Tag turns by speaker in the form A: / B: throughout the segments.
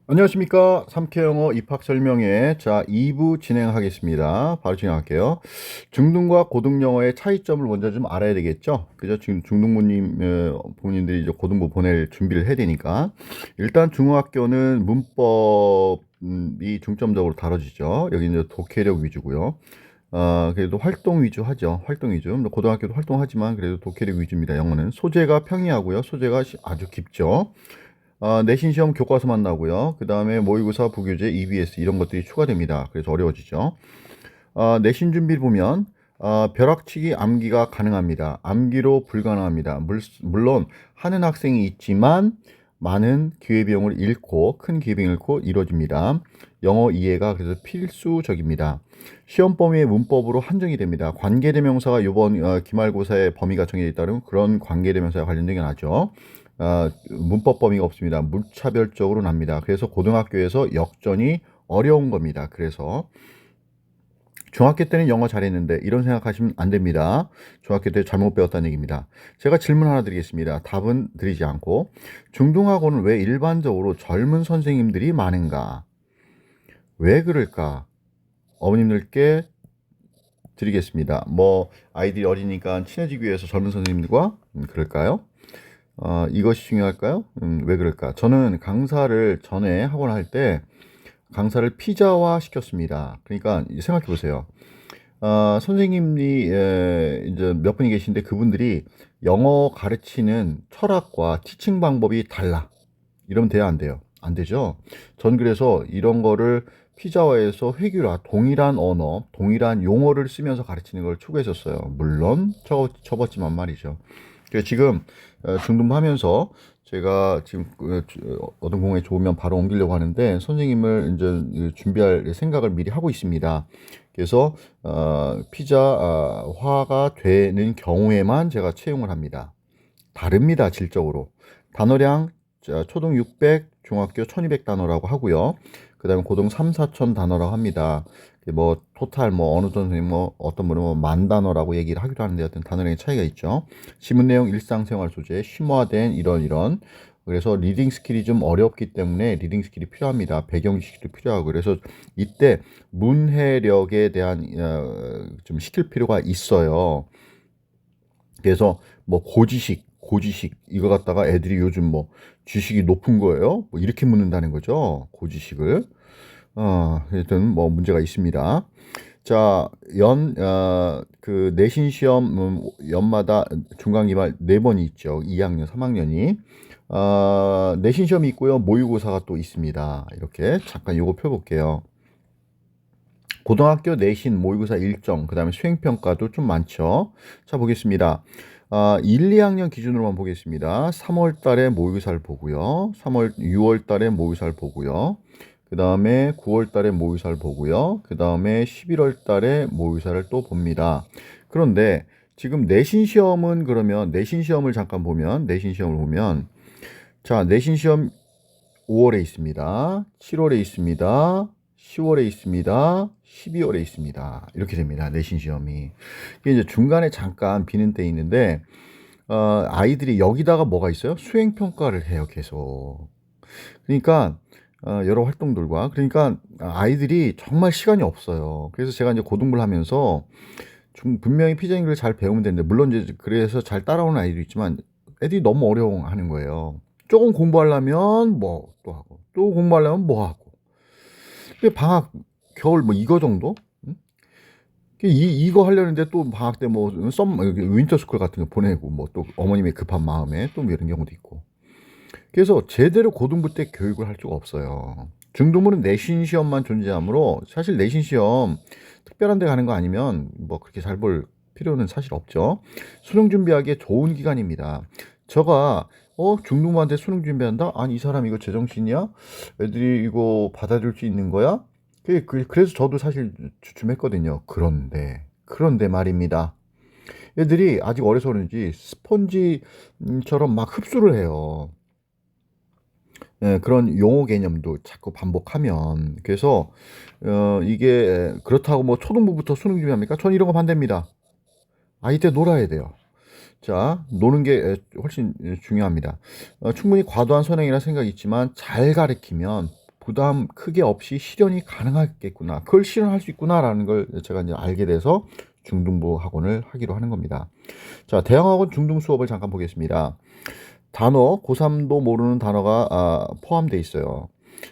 A: 안녕하십니까. 3K 영어 입학 설명회 2부 진행하겠습니다. 바로 진행할게요. 중등과 고등 영어의 차이점을 먼저 좀 알아야 되겠죠. 그죠? 지금 중등부님 부모님들이 이제 고등부 보낼 준비를 해야 되니까 일단 중학교는 문법이 중점적으로 다뤄지죠. 여기 이제 독해력 위주고요. 그래도 활동 위주 하죠. 활동 위주. 고등학교도 활동하지만 그래도 독해력 위주입니다. 영어는 소재가 평이하고요. 소재가 아주 깊죠. 내신 시험 교과서만 나오고요. 그 다음에 모의고사, 부교재, EBS 이런 것들이 추가됩니다. 그래서 어려워지죠. 내신 준비를 보면 벼락치기 암기가 가능합니다. 암기로 불가능합니다. 물론 하는 학생이 있지만 많은 기회비용을 잃고 큰 기회비용을 잃고 이루어집니다. 영어 이해가 그래서 필수적입니다. 시험 범위의 문법으로 한정이 됩니다. 관계대명사가 이번 기말고사의 범위가 정해져 있다는 그런 관계대명사와 관련된 게 나죠. 문법 범위가 없습니다. 무차별적으로 납니다. 그래서 고등학교에서 역전이 어려운 겁니다. 그래서 중학교 때는 영어 잘했는데 이런 생각하시면 안 됩니다. 중학교 때 잘못 배웠다는 얘기입니다. 제가 질문 하나 드리겠습니다. 답은 드리지 않고 중등학원은 왜 일반적으로 젊은 선생님들이 많은가? 왜 그럴까? 어머님들께 드리겠습니다. 뭐 아이들이 어리니까 친해지기 위해서 젊은 선생님들과 그럴까요? 이것이 중요할까요? 왜 그럴까? 저는 강사를 전에 학원 할 때 강사를 피자화 시켰습니다. 그러니까 생각해 보세요. 선생님이 이제 몇 분이 계신데 그분들이 영어 가르치는 철학과 티칭 방법이 달라. 이러면 돼요, 안 돼요? 안 되죠. 전 그래서 이런 거를 피자화해서 회귀화, 동일한 언어, 동일한 용어를 쓰면서 가르치는 걸 추구했었어요. 물론 접었지만 말이죠. 그래서 지금 중등부하면서 제가 지금 어떤 공에 좋으면 바로 옮기려고 하는데 선생님을 이제 준비할 생각을 미리 하고 있습니다. 그래서 피자화가 되는 경우에만 제가 채용을 합니다. 다릅니다, 질적으로. 단어량 초등 600, 중학교 1200 단어라고 하고요. 그 다음에 고등 3, 4천 단어라고 합니다. 뭐 토탈 뭐 어느 선생님 뭐 어떤 분은 뭐만 단어라고 얘기를 하기도 하는데 어떤 단어량의 차이가 있죠. 지문 내용 일상생활 소재 심화된 이런 그래서 리딩 스킬이 좀 어렵기 때문에 리딩 스킬이 필요합니다. 배경 지식도 필요하고 그래서 이때 문해력에 대한 좀 시킬 필요가 있어요. 그래서 뭐 고지식 이거 갖다가 애들이 요즘 뭐 지식이 높은 거예요? 뭐 이렇게 묻는다는 거죠. 고지식을. 하여튼 뭐 문제가 있습니다. 자, 그 내신 시험 연마다 중간 기말 4번이 있죠. 2학년, 3학년이. 내신 시험이 있고요. 모의고사가 또 있습니다. 이렇게 잠깐 요거 펴볼게요. 고등학교 내신 모의고사 일정, 그 다음에 수행평가도 좀 많죠. 자, 보겠습니다. 1, 2학년 기준으로만 보겠습니다. 3월 달에 모의고사를 보고요. 6월 달에 모의고사를 보고요. 그 다음에 9월 달에 모의고사를 보고요. 그 다음에 11월 달에 모의고사를 또 봅니다. 그런데 지금 내신 시험은 그러면 내신 시험을 잠깐 보면, 내신 시험을 보면, 자, 내신 시험 5월에 있습니다. 7월에 있습니다. 10월에 있습니다. 12월에 있습니다. 이렇게 됩니다. 내신 시험이. 이게 이제 중간에 잠깐 비는 때 있는데, 아이들이 여기다가 뭐가 있어요? 수행 평가를 해요, 계속. 그러니까, 여러 활동들과. 그러니까 아이들이 정말 시간이 없어요. 그래서 제가 이제 고등부를 하면서 분명히 피자 잉글을 잘 배우면 되는데, 물론 이제 그래서 잘 따라오는 아이도 있지만, 애들이 너무 어려워하는 거예요. 조금 공부하려면 뭐 또 하고, 또 공부하려면 뭐 하고. 방학, 겨울 뭐 이거 정도? 응? 이거 하려는데 또 방학 때 뭐 윈터스쿨 같은 거 보내고 뭐 또 어머님의 급한 마음에 또 뭐 이런 경우도 있고. 그래서 제대로 고등부 때 교육을 할 수가 없어요. 중등부는 내신 시험만 존재하므로 사실 내신 시험 특별한 데 가는 거 아니면 뭐 그렇게 잘 볼 필요는 사실 없죠. 수능 준비하기에 좋은 기간입니다. 제가 중등부한테 수능 준비한다? 아니 이 사람 이거 제정신이야? 애들이 이거 받아들일 수 있는 거야? 그래서 저도 사실 주춤했거든요. 그런데 말입니다. 애들이 아직 어려서 그런지 스펀지처럼 막 흡수를 해요. 예, 그런 용어 개념도 자꾸 반복하면. 그래서, 이게, 그렇다고 뭐 초등부부터 수능 준비합니까? 전 이런 거 반대입니다. 아이 때 놀아야 돼요. 자, 노는 게 훨씬 중요합니다. 충분히 과도한 선행이라 생각이 있지만 잘 가르치면 부담 크게 없이 실현이 가능하겠구나. 그걸 실현할 수 있구나라는 걸 제가 이제 알게 돼서 중등부 학원을 하기로 하는 겁니다. 자, 대형학원 중등 수업을 잠깐 보겠습니다. 단어, 고3도 모르는 단어가 포함되어 있어요.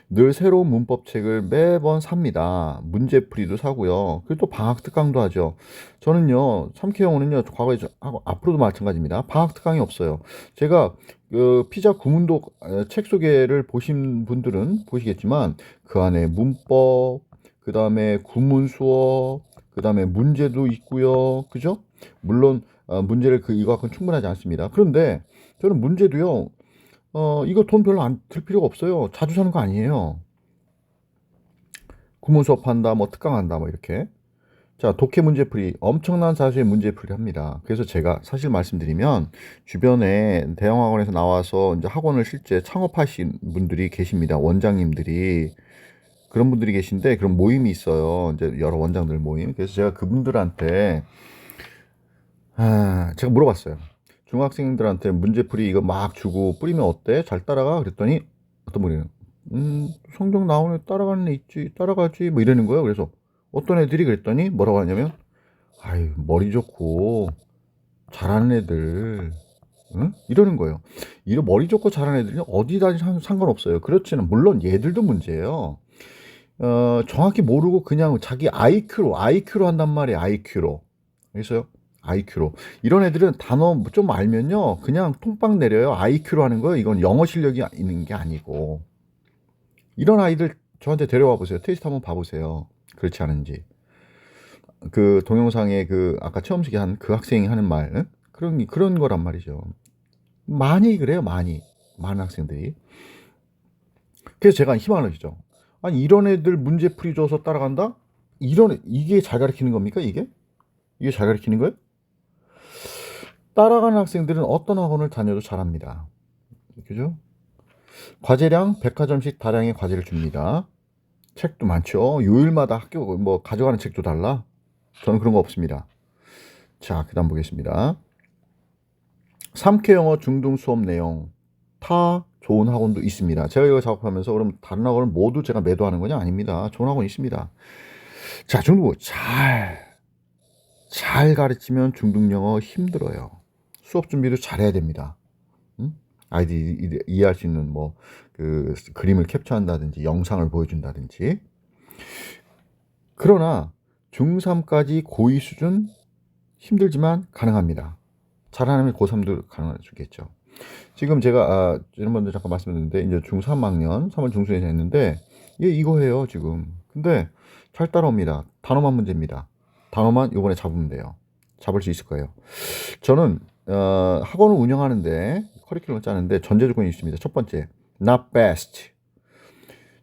A: 늘 새로운 문법책을 매번 삽니다. 문제풀이도 사고요. 그리고 또 방학 특강도 하죠. 저는요, 3K 영어는요, 과거에 하고 앞으로도 마찬가지입니다. 방학 특강이 없어요. 제가 그 피자 구문독 책 소개를 보신 분들은 보시겠지만 그 안에 문법, 그 다음에 구문 수업, 그 다음에 문제도 있고요. 그죠? 물론 문제를 이거 갖고는 충분하지 않습니다. 그런데 저는 문제도요. 이거 돈 별로 안 들 필요가 없어요. 자주 사는 거 아니에요. 구문 수업한다, 뭐 특강한다, 뭐 이렇게. 자, 독해 문제풀이 엄청난 사수의 문제풀이 합니다. 그래서 제가 사실 말씀드리면 주변에 대형학원에서 나와서 이제 학원을 실제 창업하신 분들이 계십니다. 원장님들이 그런 분들이 계신데 그런 모임이 있어요. 이제 여러 원장들 모임. 그래서 제가 그분들한테 제가 물어봤어요. 중학생들한테 문제풀이 이거 막 주고 뿌리면 어때? 잘 따라가? 그랬더니 어떤 분이 성적 나오는 애 따라가는 애 있지, 따라가지 뭐 이러는 거예요. 그래서 어떤 애들이 그랬더니 뭐라고 하냐면 아유 머리 좋고 잘하는 애들 응? 이러는 거예요. 이런 머리 좋고 잘하는 애들은 어디다 상관없어요. 그렇지는 물론 얘들도 문제예요. 정확히 모르고 그냥 자기 IQ로 한단 말이에요. IQ로. 그래서요. IQ로. 이런 애들은 단어 좀 알면요. 그냥 통빵 내려요. IQ로 하는 거예요. 이건 영어 실력이 있는 게 아니고. 이런 아이들 저한테 데려와 보세요. 테스트 한번 봐보세요. 그렇지 않은지. 그 동영상에 그 아까 체험식에 한 그 학생이 하는 말 응? 그런 거란 말이죠. 많이 그래요. 많은 학생들이. 그래서 제가 희망을 주죠. 아니 이런 애들 문제풀이 줘서 따라간다? 이게 잘 가르치는 겁니까? 이게 잘 가르치는 거예요? 따라가는 학생들은 어떤 학원을 다녀도 잘합니다. 그죠? 과제량 백화점씩 다량의 과제를 줍니다. 책도 많죠. 요일마다 학교 뭐 가져가는 책도 달라. 저는 그런 거 없습니다. 자, 그다음 보겠습니다. 3K 영어 중등 수업 내용 타 좋은 학원도 있습니다. 제가 이거 작업하면서 그럼 다른 학원을 모두 제가 매도하는 거냐? 아닙니다. 좋은 학원 있습니다. 자, 중등부 잘 가르치면 중등 영어 힘들어요. 수업 준비도 잘해야 됩니다. 응? 아이들이 이해할 수 있는 뭐 그 그림을 캡처한다든지 영상을 보여준다든지. 그러나 중3까지 고2 수준 힘들지만 가능합니다. 잘하면 고3도 가능하겠죠. 지금 제가 지난번에 잠깐 말씀드렸는데 이제 중3학년 3월 중순에 했는데 이거 해요 지금. 근데 잘 따라옵니다. 단어만 문제입니다. 단어만 이번에 잡으면 돼요. 잡을 수 있을 거예요. 저는 학원을 운영하는데 커리큘럼을 짜는데 전제 조건이 있습니다. 첫 번째, not best.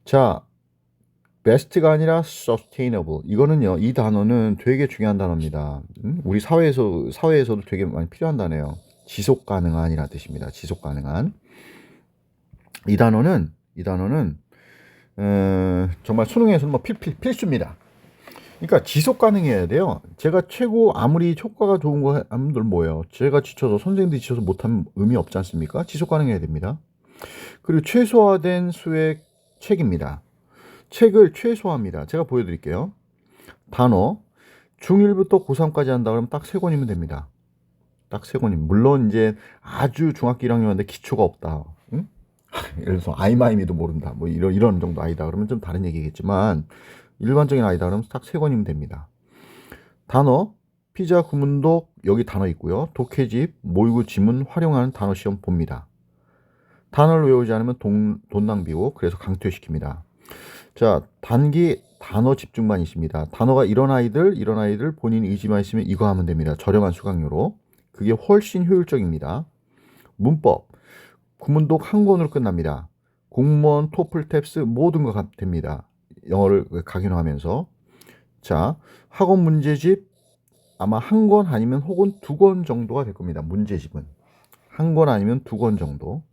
A: 자, best가 아니라 sustainable. 이거는요, 이 단어는 되게 중요한 단어입니다. 우리 사회에서도 되게 많이 필요한 단어예요. 지속 가능한이라는 뜻입니다. 지속 가능한. 이 단어는 정말 수능에서는 뭐 필수입니다. 그러니까 지속 가능해야 돼요. 제가 최고 아무리 효과가 좋은 거 하면 뭐예요? 제가 지쳐서 선생님들이 지쳐서 못하면 의미 없지 않습니까? 지속 가능해야 됩니다. 그리고 최소화된 수의 책입니다. 책을 최소화합니다. 제가 보여드릴게요. 단어 중1부터 고3까지 한다 그러면 딱 3권이면 됩니다. 딱 3권이면. 물론 이제 아주 중학교 1학년인데 기초가 없다. 응? 예를 들어서 아이마이미도 모른다. 뭐 이런 정도 아이다 그러면 좀 다른 얘기겠지만 일반적인 아이다 그러면 딱 3권이면 됩니다. 단어 피자 구문독 여기 단어 있고요. 독해집 모의고 지문 활용하는 단어 시험 봅니다. 단어를 외우지 않으면 돈 낭비고 그래서 강퇴시킵니다. 자, 단기 단어 집중만 있습니다. 단어가 이런 아이들 본인 의지만 있으면 이거 하면 됩니다. 저렴한 수강료로. 그게 훨씬 효율적입니다. 문법 구문독 한 권으로 끝납니다. 공무원, 토플, 탭스 모든 거 됩니다. 영어를 각인하면서. 자, 학원 문제집 아마 한 권 아니면 혹은 2권 정도가 될 겁니다. 문제집은 한 권 아니면 2권 정도.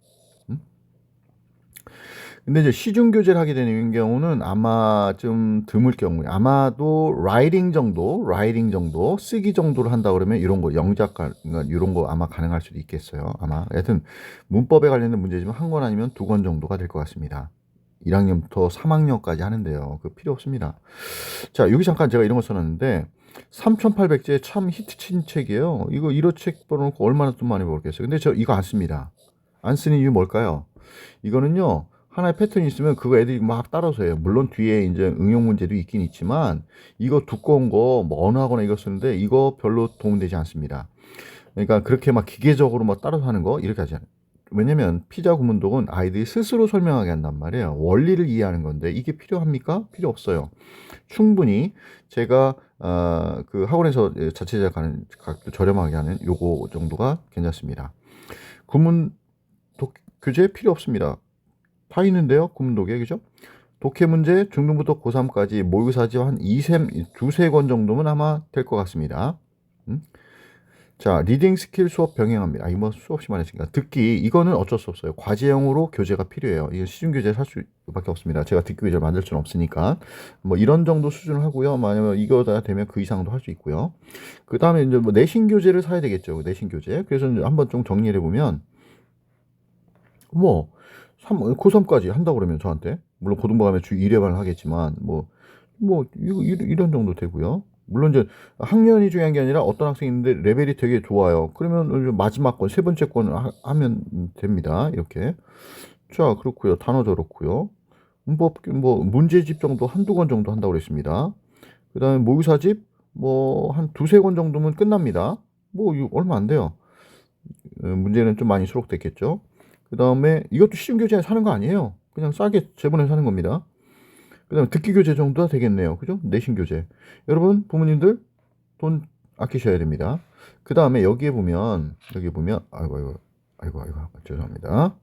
A: 근데 이제 시중 교재를 하게 되는 경우는 아마 좀 드물 경우에 아마도 라이팅 정도 쓰기 정도를 한다 그러면 이런 거 영작가 이런 거 아마 가능할 수도 있겠어요. 아마 하여튼 문법에 관련된 문제지만 한 권 아니면 2권 정도가 될 것 같습니다. 1학년부터 3학년까지 하는데요. 그 필요 없습니다. 자, 여기 잠깐 제가 이런 거 써놨는데 3,800제 참 히트친 책이에요. 이거 1호 책 벌어놓고 얼마나 돈 많이 벌겠어요. 근데 저 이거 안 씁니다. 안 쓰는 이유 뭘까요? 이거는요, 하나의 패턴이 있으면 그거 애들이 막 따라서 해요. 물론 뒤에 이제 응용 문제도 있긴 있지만 이거 두꺼운 거 뭐 언어학원에 이거 쓰는데 이거 별로 도움되지 않습니다. 그러니까 그렇게 막 기계적으로 막 따라서 하는 거 이렇게 하지 않아요. 왜냐면 피자 구문독은 아이들이 스스로 설명하게 한단 말이에요. 원리를 이해하는 건데 이게 필요합니까? 필요 없어요. 충분히 제가 그 학원에서 자체 제작하는 각도 저렴하게 하는 요거 정도가 괜찮습니다. 구문 교재 필요 없습니다. 다 있는데요. 구문독에 그죠? 독해 문제 중등부터 고3까지 모의고사지 한 2세 권 정도면 아마 될 것 같습니다. 자, 리딩 스킬 수업 병행합니다. 이거 뭐 수없이 많으니까 듣기 이거는 어쩔 수 없어요. 과제형으로 교재가 필요해요. 이건 시중 교재 살 수밖에 없습니다. 제가 듣기 교재를 만들 수는 없으니까 뭐 이런 정도 수준을 하고요. 만약에 이거다 되면 그 이상도 할 수 있고요. 그 다음에 이제 뭐 내신 교재를 사야 되겠죠. 내신 교재. 그래서 이제 한번 좀 정리를 해보면 뭐 고3까지 한다고 그러면 저한테 물론 고등부가면 주 1회반을 하겠지만 이런 정도 되고요. 물론 이제 학년이 중요한 게 아니라 어떤 학생이 있는데 레벨이 되게 좋아요. 그러면 마지막 권, 세 번째 권 하면 됩니다. 이렇게. 자, 그렇고요. 단어도 그렇고요. 문법 문제집 정도 한두 권 정도 한다고 그랬습니다. 그다음에 모의사집 한 두세 권 정도면 끝납니다. 이거 얼마 안 돼요. 문제는 좀 많이 수록됐겠죠. 그다음에 이것도 시중 교재에 사는 거 아니에요. 그냥 싸게 재본에 사는 겁니다. 그다음에 듣기 교재 정도가 되겠네요. 그죠? 내신 교재. 여러분 부모님들 돈 아끼셔야 됩니다. 그다음에 여기에 보면 아이고 죄송합니다.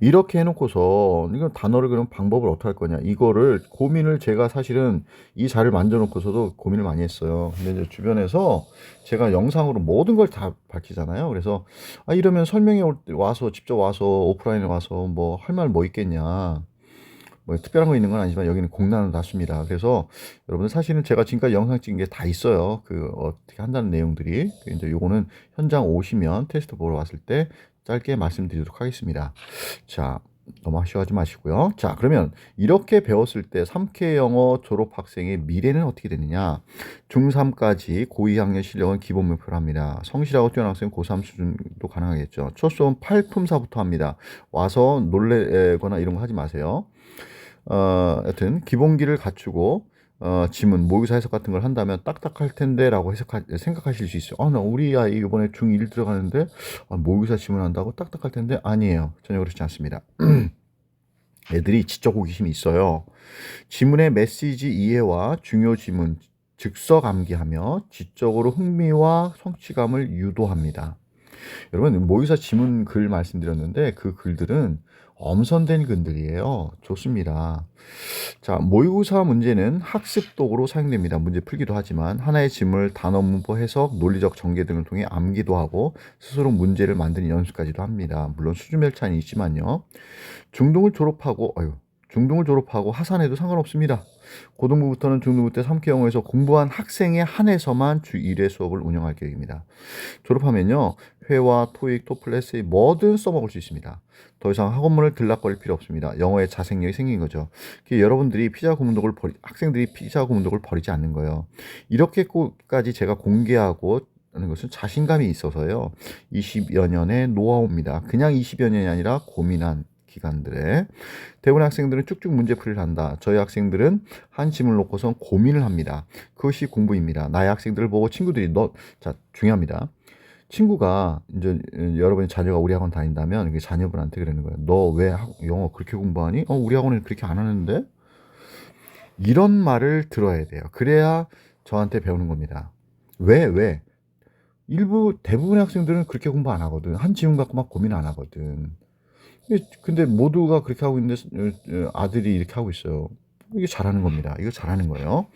A: 이렇게 해놓고서 이거 단어를 그럼 방법을 어떻게 할 거냐 이거를 고민을 제가 사실은 이 자를 만져놓고서도 고민을 많이 했어요. 근데 이제 주변에서 제가 영상으로 모든 걸 다 밝히잖아요. 그래서 이러면 설명회 와서 직접 와서 오프라인에 와서 뭐 할 말 뭐 있겠냐. 뭐 특별한 거 있는 건 아니지만 여기는 공란을 놨습니다. 그래서 여러분들 사실은 제가 지금까지 영상 찍은 게 다 있어요. 그 어떻게 한다는 내용들이. 이제 요거는 현장 오시면 테스트 보러 왔을 때 짧게 말씀드리도록 하겠습니다. 자, 너무 아쉬워하지 마시고요. 자, 그러면 이렇게 배웠을 때 3K 영어 졸업 학생의 미래는 어떻게 되느냐? 중3까지 고2 학년 실력은 기본 목표로 합니다. 성실하고 뛰어난 학생 고3 수준도 가능하겠죠. 첫 수업은 팔품사부터 합니다. 와서 놀래거나 이런 거 하지 마세요. 여튼 기본기를 갖추고 지문 모의고사 해석 같은 걸 한다면 딱딱할 텐데라고 생각하실 수 있어요. 나 우리 아이 이번에 중1 들어가는데 모의고사 지문한다고 딱딱할 텐데 아니에요. 전혀 그렇지 않습니다. 애들이 지적 호기심이 있어요. 지문의 메시지 이해와 중요 지문 즉석 암기하며 지적으로 흥미와 성취감을 유도합니다. 여러분 모의고사 지문 글 말씀드렸는데 그 글들은 엄선된 글들이에요. 좋습니다. 자, 모의고사 문제는 학습 도구로 사용됩니다. 문제 풀기도 하지만 하나의 지문을 단어, 문법, 해석, 논리적 전개 등을 통해 암기도 하고 스스로 문제를 만드는 연습까지도 합니다. 물론 수준별 차이는 있지만요. 중등을 졸업하고 하산해도 상관없습니다. 고등부부터는 중등부 때 3K 영어에서 공부한 학생에 한해서만 주 1회 수업을 운영할 계획입니다. 졸업하면요. 회화, 토익, 토플, 에세이 뭐든 써먹을 수 있습니다. 더 이상 학원문을 들락거릴 필요 없습니다. 영어의 자생력이 생긴 거죠. 여러분들이 학생들이 피자 구문독을 버리지 않는 거예요. 이렇게까지 제가 공개하고 하는 것은 자신감이 있어서요. 20여 년의 노하우입니다. 그냥 20여 년이 아니라 고민한 기간들에 대부분의 학생들은 쭉쭉 문제풀이를 한다. 저희 학생들은 한 지문을 놓고선 고민을 합니다. 그것이 공부입니다. 나의 학생들을 보고 친구들이 중요합니다. 친구가 이제 여러분의 자녀가 우리 학원 다닌다면 자녀분한테 그러는 거예요. 너 왜 영어 그렇게 공부하니? 우리 학원은 그렇게 안 하는데? 이런 말을 들어야 돼요. 그래야 저한테 배우는 겁니다. 왜? 대부분의 학생들은 그렇게 공부 안 하거든. 한 지문 갖고 막 고민 안 하거든. 근데 모두가 그렇게 하고 있는데 아들이 이렇게 하고 있어요. 이게 잘하는 겁니다. 이거 잘하는 거예요.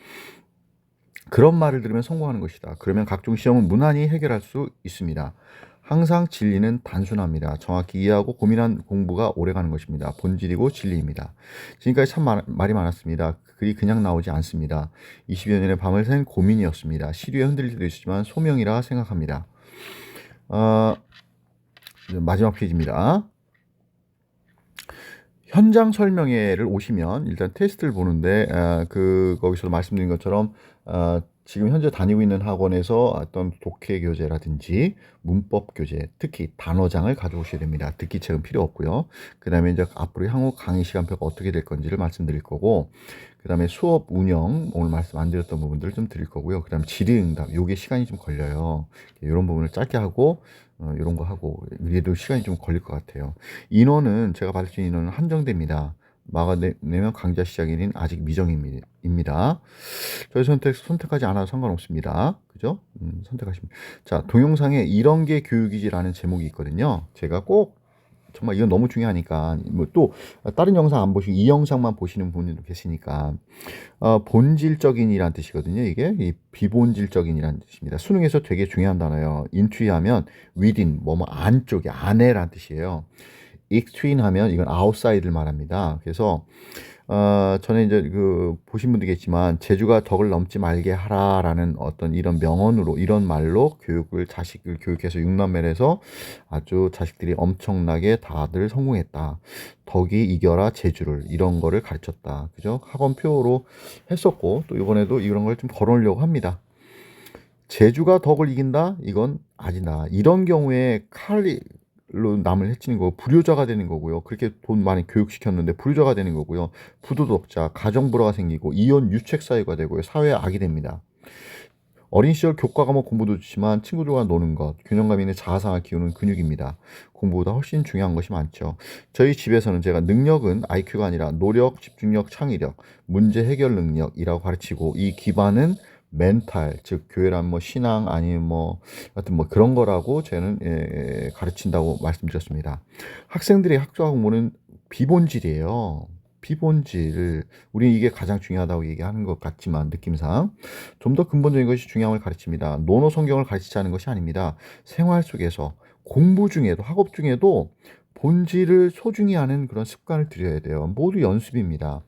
A: 그런 말을 들으면 성공하는 것이다. 그러면 각종 시험은 무난히 해결할 수 있습니다. 항상 진리는 단순합니다. 정확히 이해하고 고민한 공부가 오래가는 것입니다. 본질이고 진리입니다. 지금까지 참 말이 많았습니다. 글이 그냥 나오지 않습니다. 20여 년의 밤을 샌 고민이었습니다. 시류에 흔들릴 때도 있지만 소명이라 생각합니다. 마지막 페이지입니다. 현장 설명회를 오시면 일단 테스트를 보는데 거기서도 말씀드린 것처럼 지금 현재 다니고 있는 학원에서 어떤 독해 교재라든지 문법 교재, 특히 단어장을 가져오셔야 됩니다. 듣기 책은 필요 없고요. 그다음에 이제 앞으로 향후 강의 시간표가 어떻게 될 건지를 말씀드릴 거고, 그다음에 수업 운영 오늘 말씀 안 드렸던 부분들을 좀 드릴 거고요. 그다음에 질의응답 요게 시간이 좀 걸려요. 이런 부분을 짧게 하고 이런 거 하고 이래도 시간이 좀 걸릴 것 같아요. 인원은 제가 받을 수 있는 인원은 한정됩니다. 막아내면 강좌 시작일인 아직 미정입니다. 저희 선택하지 않아도 상관없습니다. 그죠? 선택하시면. 자, 동영상에 이런 게 교육이지라는 제목이 있거든요. 제가 꼭 정말 이건 너무 중요하니까 뭐 또 다른 영상 안 보시고 이 영상만 보시는 분들도 계시니까 본질적인이란 뜻이거든요. 이게 이 비본질적인이란 뜻입니다. 수능에서 되게 중요한 단어예요. 인투이하면 within 뭐뭐 안쪽에 안에란 뜻이에요. 익스트윈 하면 이건 아웃사이드를 말합니다. 그래서 전에 이제 보신 분들겠지만 재주가 덕을 넘지 말게 하라라는 어떤 이런 명언으로 이런 말로 자식을 교육해서 육남매에서 아주 자식들이 엄청나게 다들 성공했다. 덕이 이겨라 재주를 이런 거를 가르쳤다. 그죠? 학원표로 했었고 또 이번에도 이런 걸 좀 걸어놓으려고 합니다. 재주가 덕을 이긴다? 이건 아니다. 이런 경우에 칼로 남을 해치는 거고 불효자가 되는 거고요. 그렇게 돈 많이 교육시켰는데 불효자가 되는 거고요. 부도덕자, 가정불화가 생기고 이혼 유책 사유가 되고요. 사회에 악이 됩니다. 어린 시절 교과 과목 공부도 좋지만 친구들과 노는 것, 균형감 있는 자아상을 키우는 근육입니다. 공부보다 훨씬 중요한 것이 많죠. 저희 집에서는 제가 능력은 IQ가 아니라 노력, 집중력, 창의력, 문제 해결 능력이라고 가르치고 이 기반은 멘탈, 즉 교회란 뭐 신앙 아니면 뭐 하여튼 뭐 그런 거라고 저는 가르친다고 말씀드렸습니다. 학생들의 학교와 공부는 비본질이에요. 비본질. 우리 이게 가장 중요하다고 얘기하는 것 같지만 느낌상 좀 더 근본적인 것이 중요함을 가르칩니다. 논어 성경을 가르치자는 것이 아닙니다. 생활 속에서 공부 중에도 학업 중에도 본질을 소중히 하는 그런 습관을 들여야 돼요. 모두 연습입니다.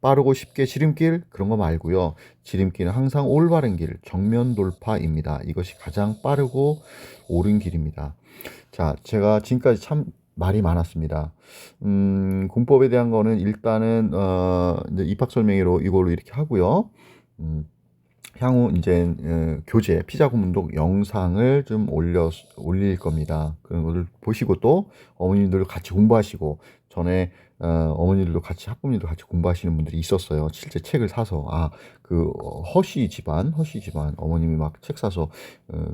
A: 빠르고 쉽게 지름길 그런 거 말고요. 지름길은 항상 올바른 길, 정면 돌파입니다. 이것이 가장 빠르고 옳은 길입니다. 자, 제가 지금까지 참 말이 많았습니다. 공법에 대한 거는 일단은 이제 입학 설명회로 이걸로 이렇게 하고요. 음, 향후 이제 교재 피자 구문독 영상을 좀 올릴 겁니다. 그런 것을 보시고 또 어머님들 같이 공부하시고 전에 어머니들도 같이 학부모님도 같이 공부하시는 분들이 있었어요. 실제 책을 사서 허씨 집안 어머님이 막 책 사서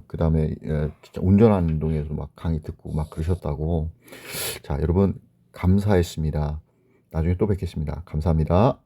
A: 그다음에 진짜 운전하는 동에서 막 강의 듣고 막 그러셨다고. 자, 여러분 감사했습니다. 나중에 또 뵙겠습니다. 감사합니다.